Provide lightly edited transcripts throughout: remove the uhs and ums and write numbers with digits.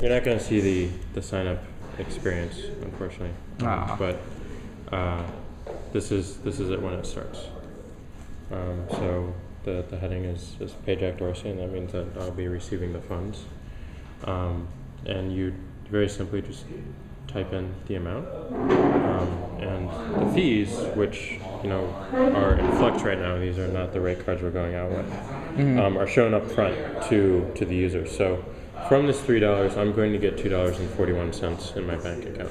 You're not going to see the sign up experience, unfortunately. But this is it when it starts. So the heading is Payjack Dorsey, and that means that I'll be receiving the funds. And you very simply just type in the amount, and the fees, which are in flux right now. These are not the rate cards we're going out with. Are shown up front to the user. So from this $3, I'm going to get $2.41 in my bank account.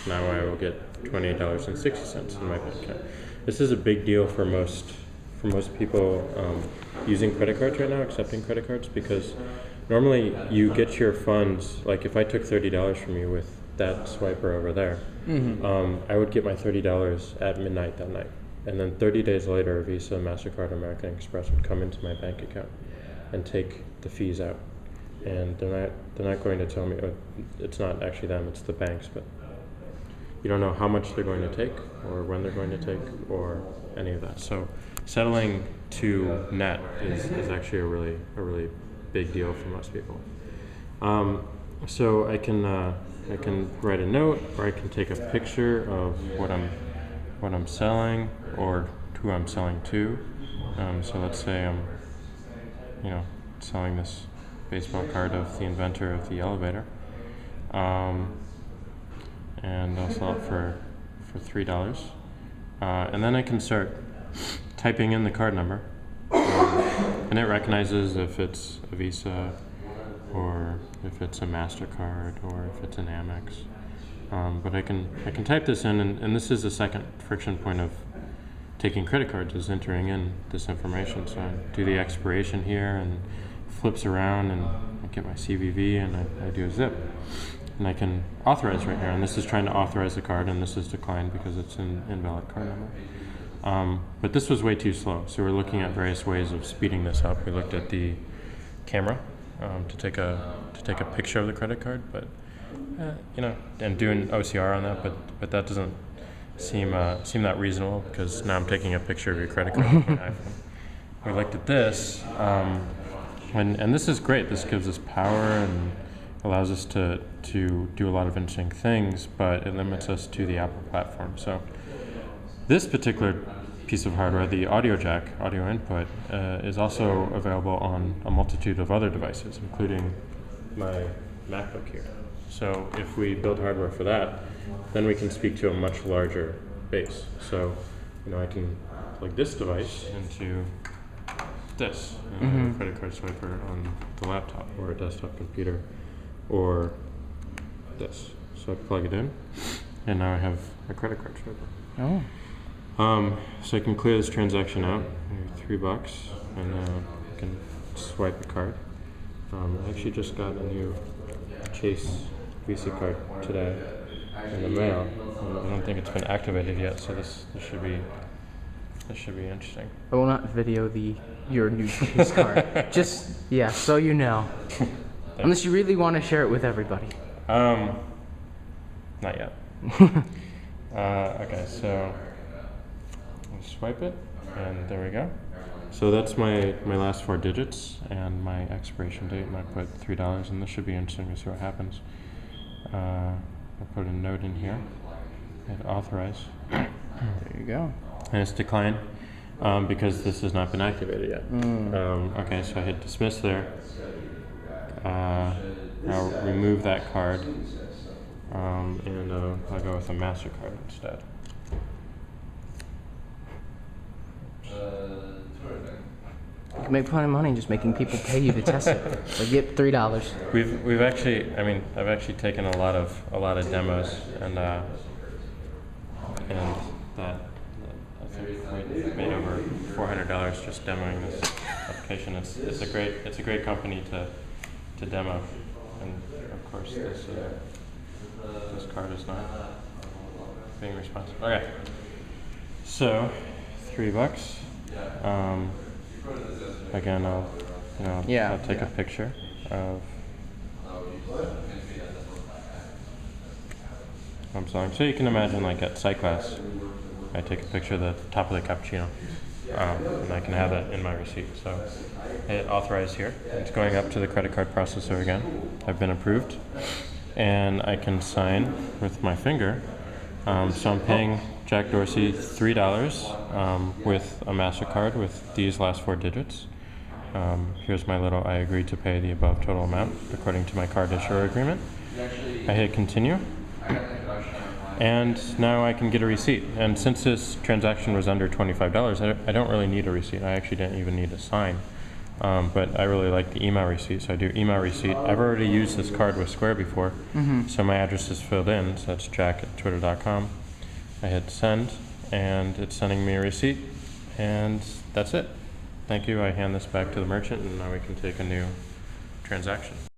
Now I will get $28.60 in my bank account. This is a big deal for most people using credit cards right now, accepting credit cards, because normally you get your funds, like if I took $30 from you with that swiper over there, I would get my $30 at midnight that night. And then 30 days later, Visa, MasterCard, American Express would come into my bank account and take the fees out. And they're not going to tell me, it's not actually them, it's the banks, but you don't know how much they're going to take or when they're going to take or any of that. So settling to net is actually a really big deal for most people. So I can write a note, or I can take a picture of what I'm selling or who I'm selling to. So let's say I'm selling this baseball card of the inventor of the elevator, and I'll sell it for $3, and then I can start typing in the card number, and it recognizes if it's a Visa or if it's a MasterCard or if it's an Amex. But I can type this in, and this is the second friction point of taking credit cards, is entering in this information. So I do the expiration here, and flips around, and I get my CVV, and I do a zip, and I can authorize right here. And this is trying to authorize the card, and this is declined because it's an invalid card number. But this was way too slow, so we're looking at various ways of speeding this up. We looked at the camera to take a picture of the credit card, but and doing OCR on that, but that doesn't seem that reasonable, because now I'm taking a picture of your credit card with my iPhone. We looked at this, and this is great. This gives us power and allows us to do a lot of interesting things, but it limits us to the Apple platform. So this particular piece of hardware, the audio jack, audio input, is also available on a multitude of other devices, including my MacBook here. So if we build hardware for that, then we can speak to a much larger base. So I can plug this device into this, a credit card swiper on the laptop or a desktop computer, or this. So I plug it in, and now I have a credit card swiper. So I can clear this transaction out, $3, and I can swipe the card. I actually just got a new Chase Visa card today in the mail. I don't think it's been activated yet, so this should be interesting. I will not video your new Chase card. Just so you know. Unless you really want to share it with everybody. Not yet. Okay, so I'll swipe it, and there we go. So that's my last 4 digits and my expiration date, and I put $3, and this should be interesting to see what happens. I'll put a note in here, hit authorize. There you go. And it's declined because this has not been activated yet. Okay, so I hit dismiss there. I'll remove that card, and I'll go with a MasterCard instead. You can make plenty of money just making people pay you to test it. Like, get $3. We've actually, I've actually taken a lot of demos, and that I think we made over $400 just demoing this application. It's a great company to demo, and of course this card is not being responsive. Okay, so $3. Again, I'll take a picture of what I'm selling. So you can imagine, like at psych class, I take a picture of the top of the cappuccino, and I can have that in my receipt. So hit authorize here. It's going up to the credit card processor again. I've been approved, and I can sign with my finger. So I'm paying Jack Dorsey $3 with a MasterCard with these last 4 digits. Here's my little I agree to pay the above total amount according to my card issuer agreement. I hit continue, and now I can get a receipt. And since this transaction was under $25, I don't really need a receipt. I actually didn't even need a sign. But I really like the email receipt, so I do email receipt. I've already used this card with Square before, so my address is filled in, so that's jack@twitter.com. I hit send, and it's sending me a receipt, and that's it. Thank you. I hand this back to the merchant, and now we can take a new transaction.